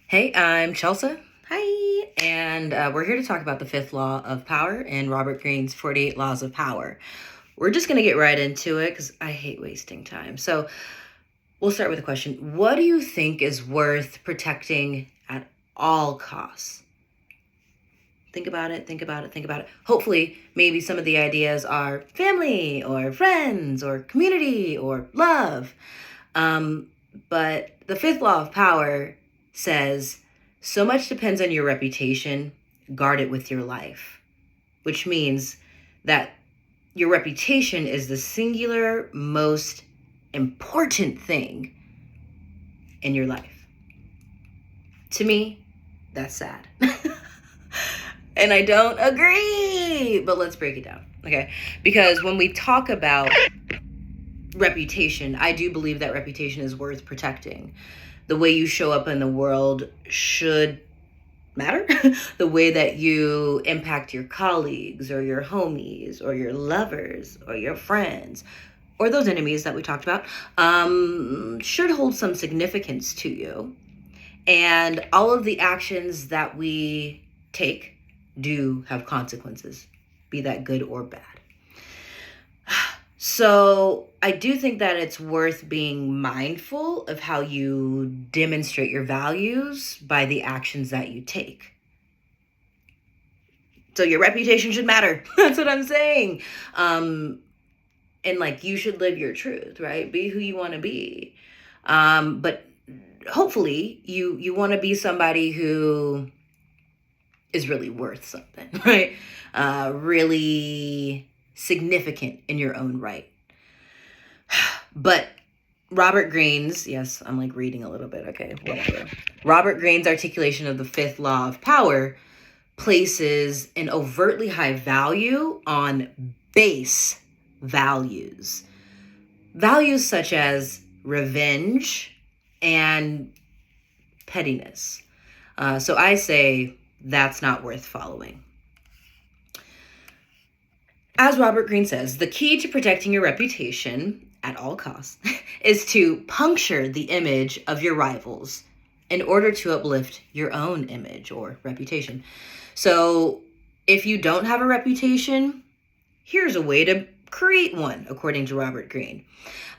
Hey, I'm Chelsea. Hi. And we're here to talk about the fifth law of power in Robert Greene's 48 Laws of Power. We're just going to get right into it because I hate wasting time. So we'll start with a question. What do you think is worth protecting at all costs? Think about it, think about it, think about it. Hopefully, maybe some of the ideas are family or friends or community or love. Um, but the fifth law of power says so much depends on your reputation, guard it with your life, which means that your reputation is the singular most important thing in your life. To me, that's sad. And I don't agree, but let's break it down, okay? Because when we talk about reputation, I do believe that reputation is worth protecting. The way you show up in the world should matter. The way that you impact your colleagues or your homies or your lovers or your friends or those enemies that we talked about should hold some significance to you. And all of the actions that we take do have consequences, be that good or bad. So I do think that it's worth being mindful of how you demonstrate your values by the actions that you take. So your reputation should matter. That's what I'm saying. And like, you should live your truth, right? Be who you want to be. But hopefully you want to be somebody who is really worth something, right? Really significant in your own right. But Robert Greene's, yes, I'm like reading a little bit, okay, whatever. Robert Greene's articulation of the fifth law of power places an overtly high value on base values. Values such as revenge and pettiness. So I say that's not worth following. As Robert Greene says, the key to protecting your reputation at all costs is to puncture the image of your rivals in order to uplift your own image or reputation. So if you don't have a reputation, here's a way to create one, according to Robert Greene.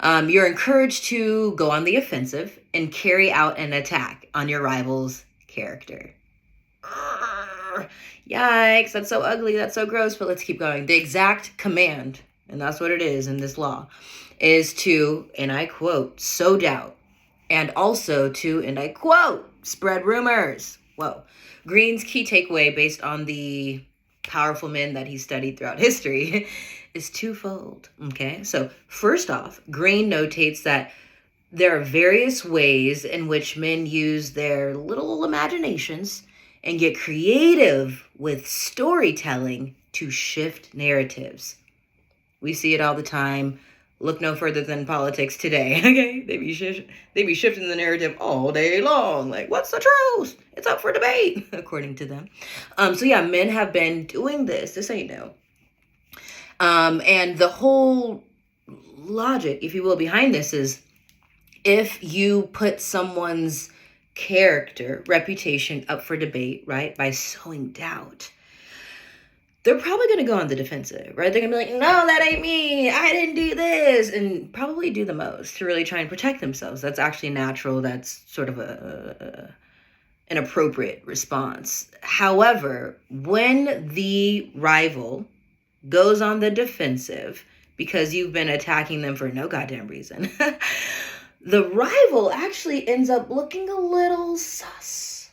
You're encouraged to go on the offensive and carry out an attack on your rival's character. Yikes, that's so ugly, that's so gross, but let's keep going. The exact command, and that's what it is in this law, is to, and I quote, sow doubt, and also to, and I quote, spread rumors. Whoa. Greene's key takeaway based on the powerful men that he studied throughout history is twofold, okay? So first off, Greene notates that there are various ways in which men use their little imaginations and get creative with storytelling to shift narratives. We see it all the time. Look no further than politics today, okay? They be shifting the narrative all day long. Like, what's the truth? It's up for debate, according to them. So yeah, men have been doing this. This ain't new. And the whole logic, if you will, behind this is if you put someone's character, reputation up for debate, right, by sowing doubt, they're probably going to go on the defensive, right? They're going to be like, no, that ain't me. I didn't do this. And probably do the most to really try and protect themselves. That's actually natural. That's sort of an appropriate response. However, when the rival goes on the defensive because you've been attacking them for no goddamn reason, the rival actually ends up looking a little sus.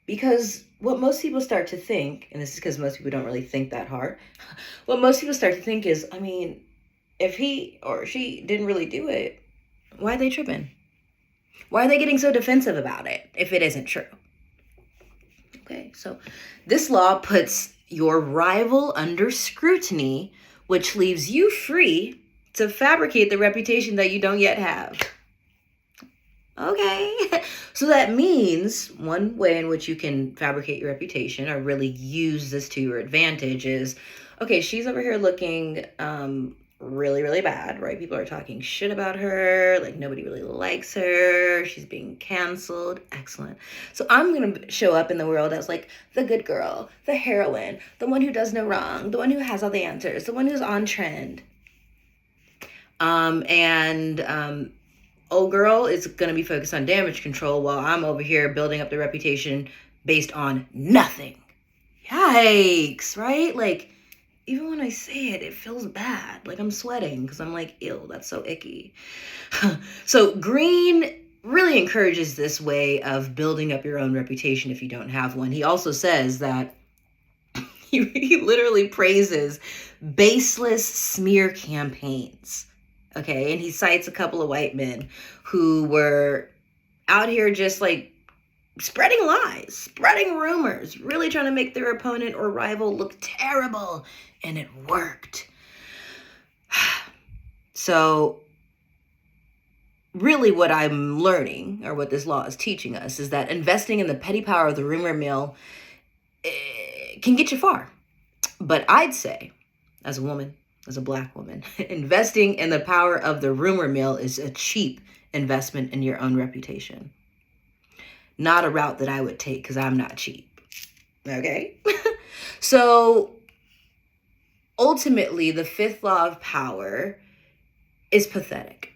Because what most people start to think, and this is because most people don't really think that hard, what most people start to think is, I mean, if he or she didn't really do it, why are they tripping? Why are they getting so defensive about it if it isn't true? Okay, so this law puts your rival under scrutiny, which leaves you free to fabricate the reputation that you don't yet have. Okay, so that means one way in which you can fabricate your reputation or really use this to your advantage is, okay, she's over here looking really, really bad, right? People are talking shit about her. Like, nobody really likes her. She's being canceled. Excellent. So I'm going to show up in the world as like the good girl, the heroine, the one who does no wrong, the one who has all the answers, the one who's on trend. Old girl is going to be focused on damage control while I'm over here building up the reputation based on nothing. Yikes, right? Like, even when I say it, it feels bad. Like I'm sweating because I'm like, ew, that's so icky. So Green really encourages this way of building up your own reputation if you don't have one. He also says that he literally praises baseless smear campaigns. Okay, and he cites a couple of white men who were out here just like spreading lies, spreading rumors, really trying to make their opponent or rival look terrible, and it worked. So really what I'm learning, or what this law is teaching us, is that investing in the petty power of the rumor mill can get you far. But I'd say, as a woman, as a Black woman, investing in the power of the rumor mill is a cheap investment in your own reputation. Not a route that I would take because I'm not cheap. Okay? So ultimately, the fifth law of power is pathetic.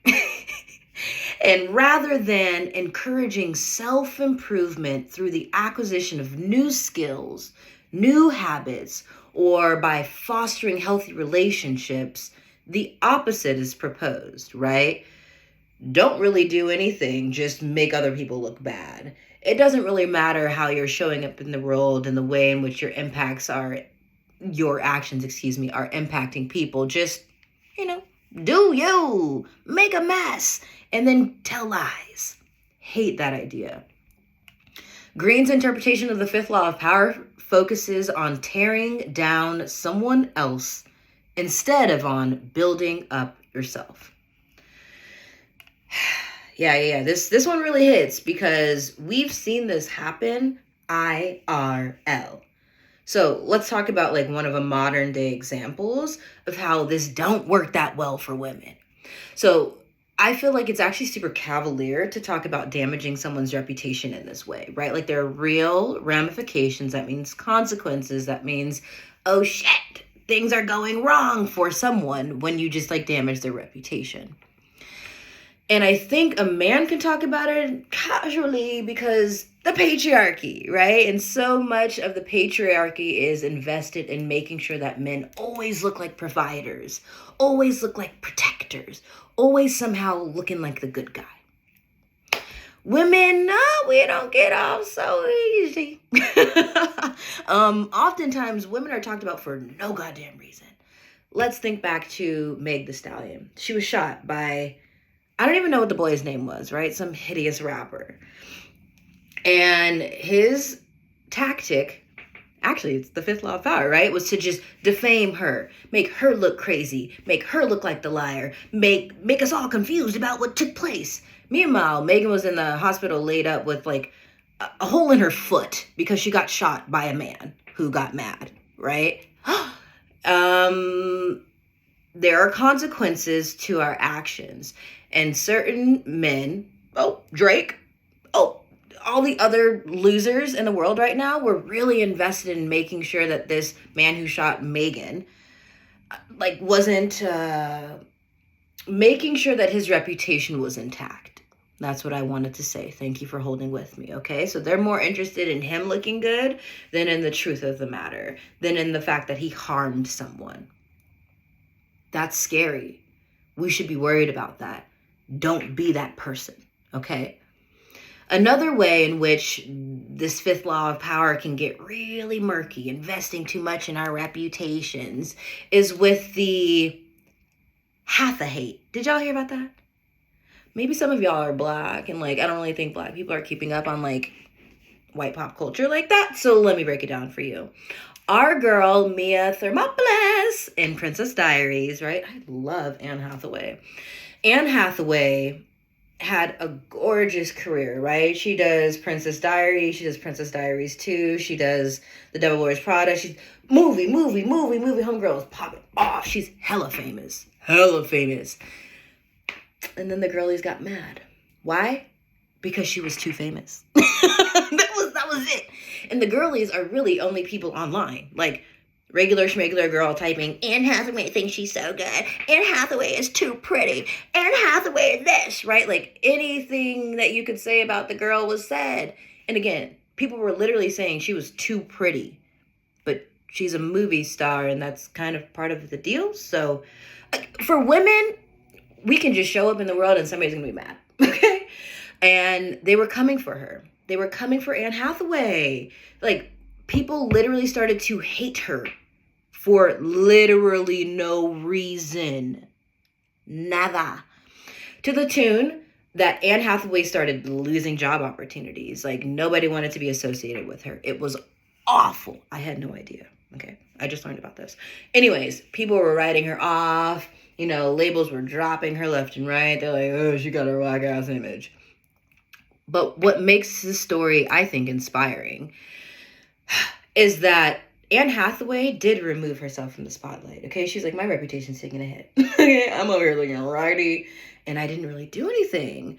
And rather than encouraging self-improvement through the acquisition of new skills, new habits, or by fostering healthy relationships, the opposite is proposed, right? Don't really do anything, just make other people look bad. It doesn't really matter how you're showing up in the world and the way in which your actions, are impacting people. Just, do you, make a mess, and then tell lies. Hate that idea. Green's interpretation of the fifth law of power focuses on tearing down someone else instead of on building up yourself. Yeah. This one really hits because we've seen this happen IRL. So let's talk about like one of the modern day examples of how this don't work that well for women. So I feel like it's actually super cavalier to talk about damaging someone's reputation in this way, right? Like there are real ramifications. That means consequences. That means, oh shit, things are going wrong for someone when you just like damage their reputation. And I think a man can talk about it casually because the patriarchy, right? And so much of the patriarchy is invested in making sure that men always look like providers, always look like protectors, always somehow looking like the good guy. Women, no, we don't get off so easy. Oftentimes, women are talked about for no goddamn reason. Let's think back to Meg the Stallion. She was shot by, I don't even know what the boy's name was, right? Some hideous rapper. And his tactic, actually, it's the fifth law of power, right? Was to just defame her, make her look crazy, make her look like the liar, make us all confused about what took place. Meanwhile, Megan was in the hospital laid up with like a hole in her foot because she got shot by a man who got mad, right? There are consequences to our actions. And certain men, Drake, all the other losers in the world right now were really invested in making sure that this man who shot Megan, wasn't making sure that his reputation was intact. That's what I wanted to say. Thank you for holding with me, okay? So they're more interested in him looking good than in the truth of the matter, than in the fact that he harmed someone. That's scary. We should be worried about that. Don't be that person, okay? Another way in which this fifth law of power can get really murky, investing too much in our reputations, is with the Hathahate. Did y'all hear about that? Maybe some of y'all are Black, and I don't really think Black people are keeping up on white pop culture like that, so let me break it down for you. Our girl, Mia Thermopolis in Princess Diaries, right? I love Anne Hathaway. Anne Hathaway had a gorgeous career, right? She does Princess Diaries. She does Princess Diaries 2. She does The Devil Wears Prada. She's movie. Homegirl is popping off. She's hella famous. hella famous. And then the girlies got mad. Why? Because she was too famous. that was it. And the girlies are really only people online. Like regular schmegular girl typing, Anne Hathaway thinks she's so good. Anne Hathaway is too pretty. Anne Hathaway is this, right? Like anything that you could say about the girl was said. And again, people were literally saying she was too pretty. But she's a movie star, and that's kind of part of the deal. So for women, we can just show up in the world and somebody's going to be mad. Okay? And they were coming for her. They were coming for Anne Hathaway. Like, people literally started to hate her for literally no reason. Nada. To the tune that Anne Hathaway started losing job opportunities. Like, nobody wanted to be associated with her. It was awful. I had no idea. Okay? I just learned about this. Anyways, people were writing her off. You know, labels were dropping her left and right. They're like, oh, she got her whack-ass image. But what makes this story, I think, inspiring is that Anne Hathaway did remove herself from the spotlight. Okay, she's like, my reputation's taking a hit. Okay, I'm over here looking righty, and I didn't really do anything.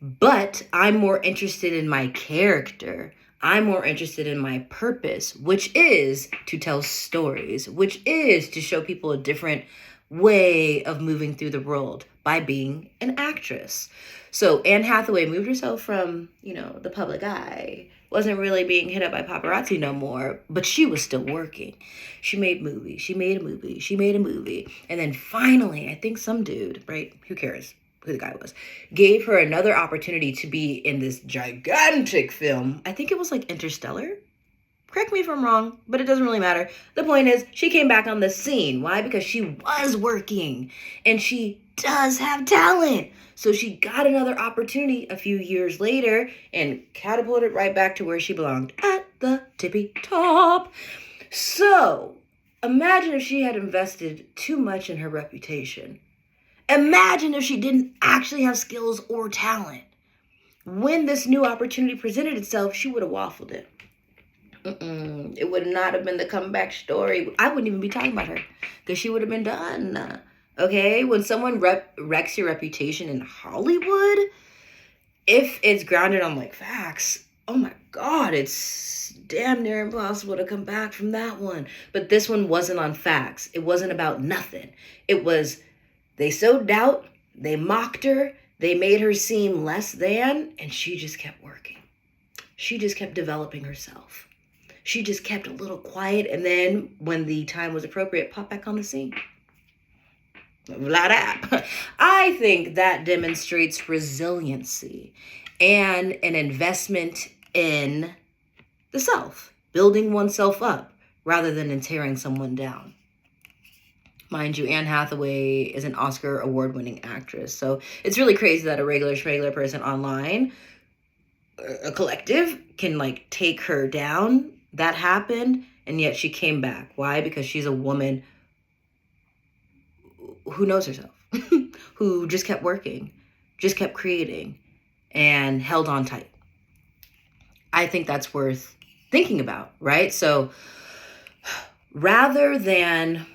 But I'm more interested in my character. I'm more interested in my purpose, which is to tell stories, which is to show people a different way of moving through the world by being an actress. So Anne Hathaway moved herself from, you know, the public eye, wasn't really being hit up by paparazzi no more, but she was still working. She made movies. She made a movie. She made a movie. And then finally, I think some dude, right? Who cares who the guy was, gave her another opportunity to be in this gigantic film. I think it was like Interstellar. Correct me if I'm wrong, but it doesn't really matter. The point is, she came back on the scene. Why? Because she was working and she does have talent. So she got another opportunity a few years later and catapulted right back to where she belonged, at the tippy top. So imagine if she had invested too much in her reputation. Imagine if she didn't actually have skills or talent. When this new opportunity presented itself, she would have waffled it. It would not have been the comeback story. I wouldn't even be talking about her because she would have been done. Okay? When someone wrecks your reputation in Hollywood, if it's grounded on like facts, oh my God, it's damn near impossible to come back from that one. But this one wasn't on facts. It wasn't about nothing. It was, they sowed doubt, they mocked her, they made her seem less than, and she just kept working. She just kept developing herself. She just kept a little quiet, and then when the time was appropriate, pop back on the scene. Vlada. I think that demonstrates resiliency and an investment in the self, building oneself up rather than in tearing someone down. Mind you, Anne Hathaway is an Oscar award-winning actress, so it's really crazy that a regular person online, a collective, can like take her down. That happened, and yet she came back. Why? Because she's a woman who knows herself, who just kept working, just kept creating, and held on tight. I think that's worth thinking about, right? So rather than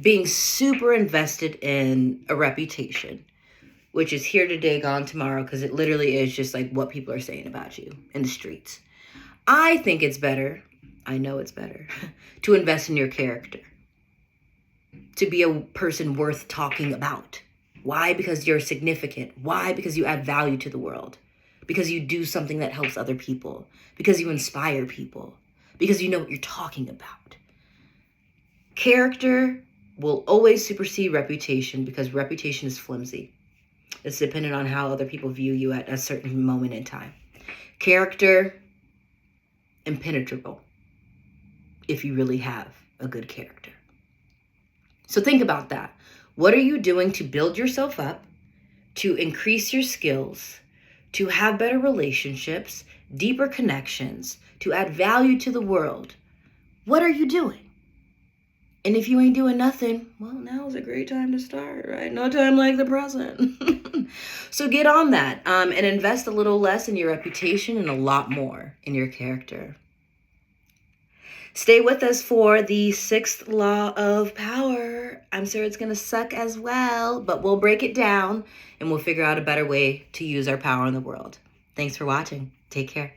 being super invested in a reputation, which is here today, gone tomorrow, because it literally is just like what people are saying about you in the streets, I think it's better, I know it's better, to invest in your character, to be a person worth talking about. Why? Because you're significant. Why? Because you add value to the world. Because you do something that helps other people. Because you inspire people. Because you know what you're talking about. Character will always supersede reputation because reputation is flimsy. It's dependent on how other people view you at a certain moment in time. Character, impenetrable if you really have a good character. So think about that. What are you doing to build yourself up, to increase your skills, to have better relationships, deeper connections, to add value to the world? What are you doing? And if you ain't doing nothing, well, now's a great time to start, right? No time like the present. So get on that and invest a little less in your reputation and a lot more in your character. Stay with us for the 6th law of power. I'm sure it's going to suck as well, but we'll break it down and we'll figure out a better way to use our power in the world. Thanks for watching. Take care.